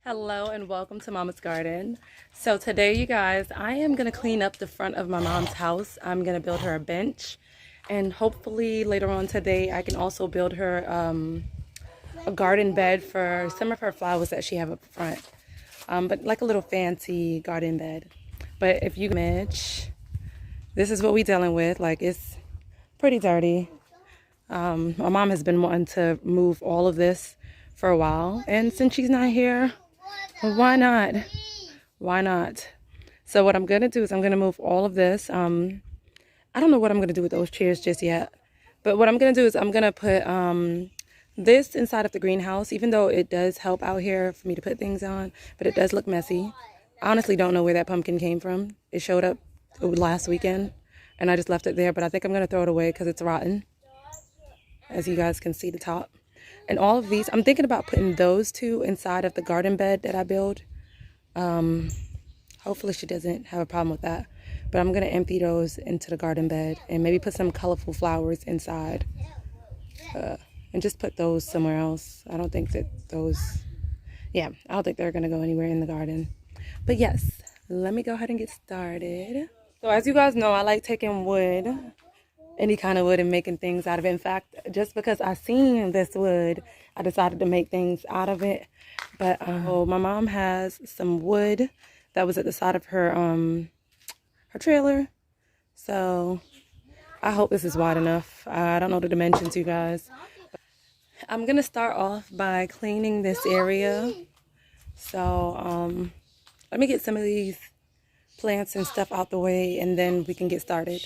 Hello and welcome to Mama's Garden. So today, you guys, I am going to clean up the front of my mom's house. I'm going to build her a bench, and hopefully later on today I can also build her a garden bed for some of her flowers that she have up front. But like a little fancy garden bed. But if you image, this is what we're dealing with. Like, it's pretty dirty. My mom has been wanting to move all of this for a while, and since she's not here, why not? Why not? So what I'm going to do is I'm going to move all of this. I don't know what I'm going to do with those chairs just yet. But what I'm going to do is I'm going to put this inside of the greenhouse, even though it does help out here for me to put things on. But it does look messy. I honestly don't know where that pumpkin came from. It showed up last weekend, and I just left it there. But I think I'm going to throw it away because it's rotten, as you guys can see the top. And all of these, I'm thinking about putting those two inside of the garden bed that I build. Hopefully she doesn't have a problem with that. But I'm going to empty those into the garden bed and maybe put some colorful flowers inside. And just put those somewhere else. I don't think that those, I don't think they're going to go anywhere in the garden. But yes, let me go ahead and get started. So as you guys know, I like taking wood, any kind of wood, and making things out of it. In fact, just because I seen this wood, I decided to make things out of it. But my mom has some wood that was at the side of her her trailer. So I hope this is wide enough. I don't know the dimensions, you guys. I'm gonna start off by cleaning this area. So let me get some of these plants and stuff out the way, and then we can get started.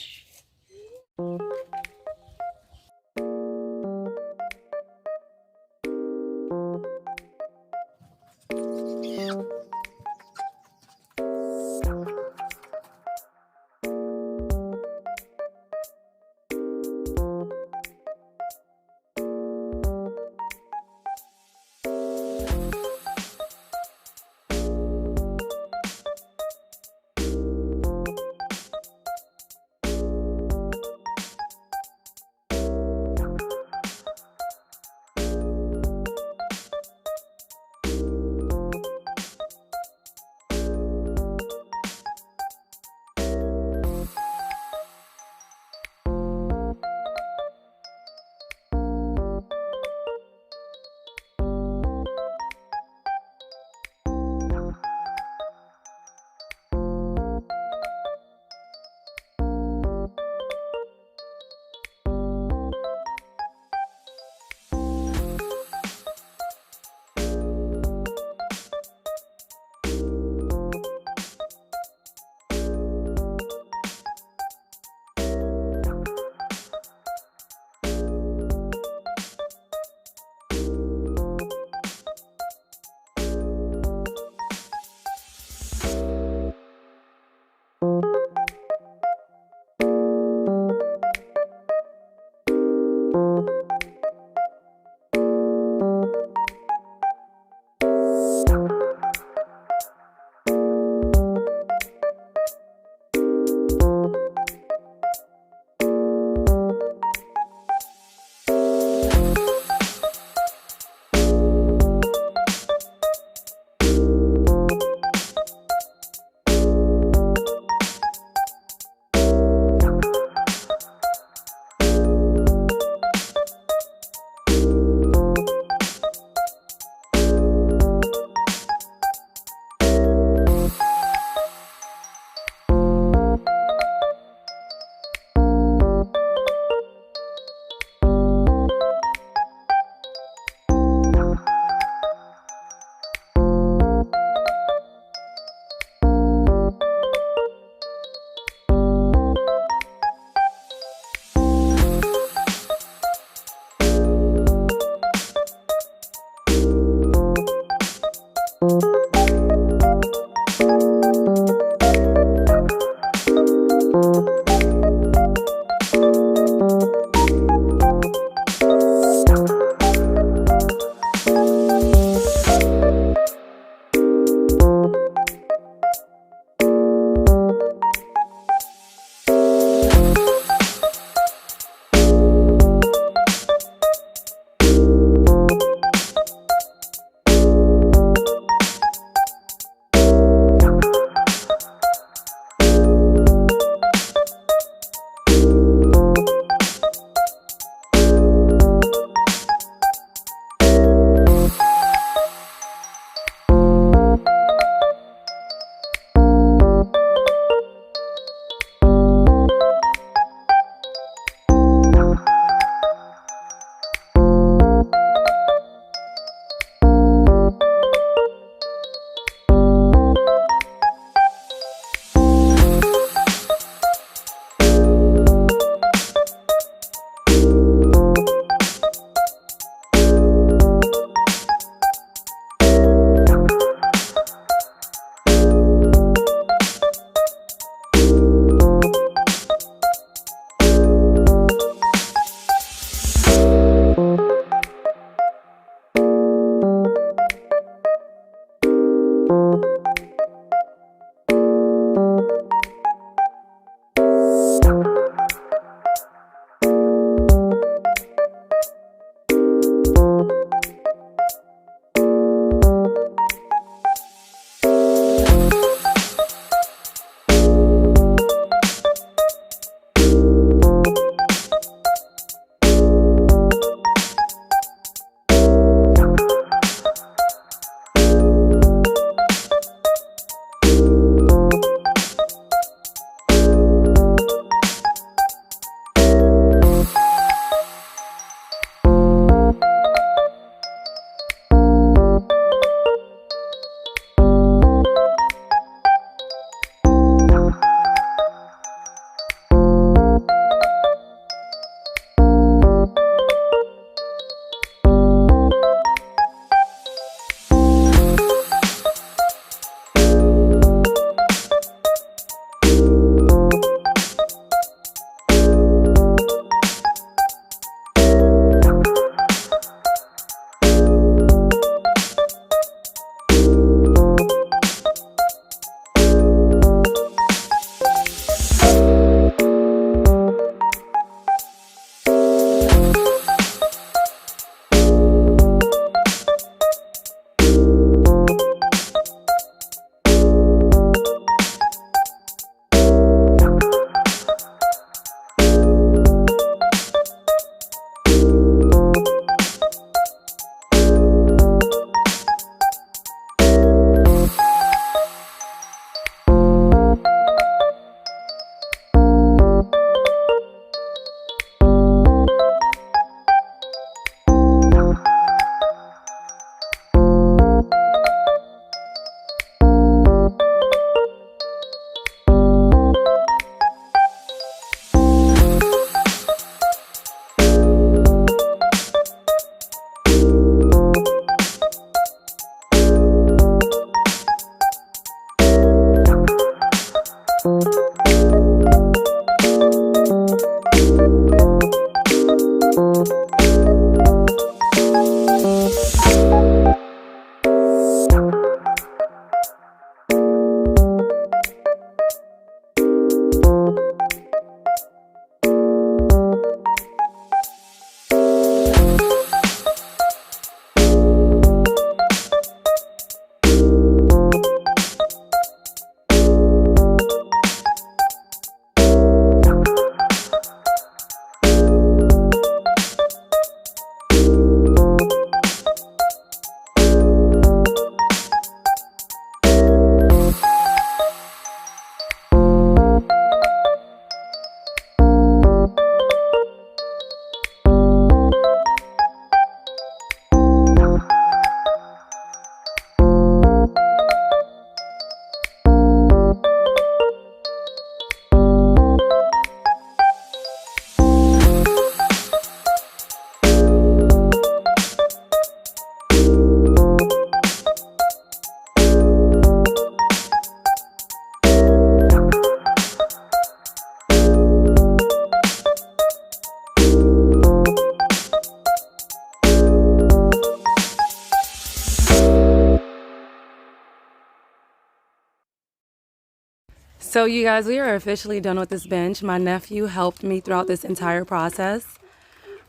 So you guys, we are officially done with this bench. My nephew helped me throughout this entire process.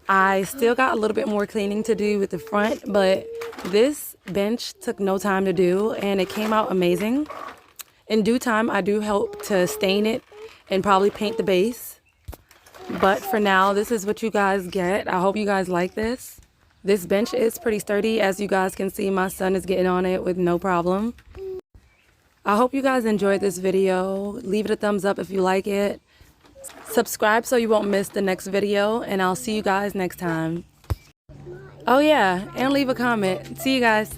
I still got a little bit more cleaning to do with the front, but this bench took no time to do and it came out amazing. In due time, I do help to stain it and probably paint the base. But for now, this is what you guys get. I hope you guys like this. This bench is pretty sturdy. As you guys can see, my son is getting on it with no problem. I hope you guys enjoyed this video. Leave it a thumbs up if you like it. Subscribe so you won't miss the next video, and I'll see you guys next time. Oh yeah, and leave a comment. See you guys.